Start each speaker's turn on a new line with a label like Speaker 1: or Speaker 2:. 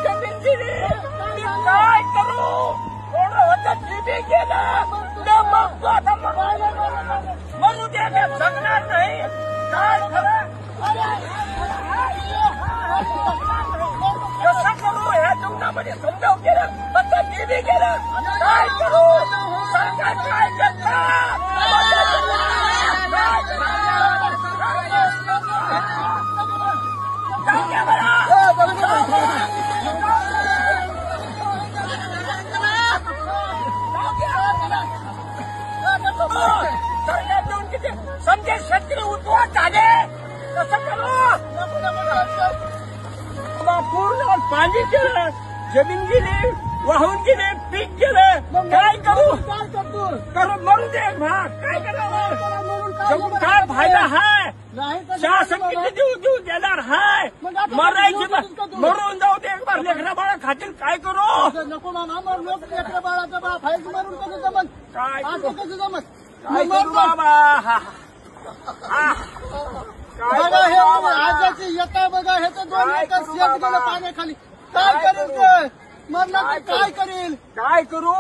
Speaker 1: जमीन दिली मी काय करू थोडं होतं जीबी गेलं न मग आता म्हणू दे मी जगणार नाही काय खरं कसं करू ह्या जीवनामध्ये समजावून केलं आता जीबी गेलं काय करू सांगा काय करता समजे शेतकरी उद्ध्वस्त झाले कसं करू पूर्ण पाणी गेलं जमीन गेली वाहून गेले पीक गेलं काय करू करू मरू दे भाग काय करावं काय फायदा हाय शासन किती देऊ देणार हाय मरायची मरून जाऊ दे एक बार लेकरा बाळा खातील काय करू
Speaker 2: नको मामा लोक लेकरा बाळाचं फायदा मरून कसं जमत
Speaker 1: काय
Speaker 2: कसं जमत
Speaker 1: काय करू बाबा
Speaker 2: बघा हे आजाची येता बघा हे तर 2 एकर शेत गेलं पाण्याखाली काय करेल ते मरणार काय करेल
Speaker 1: काय करू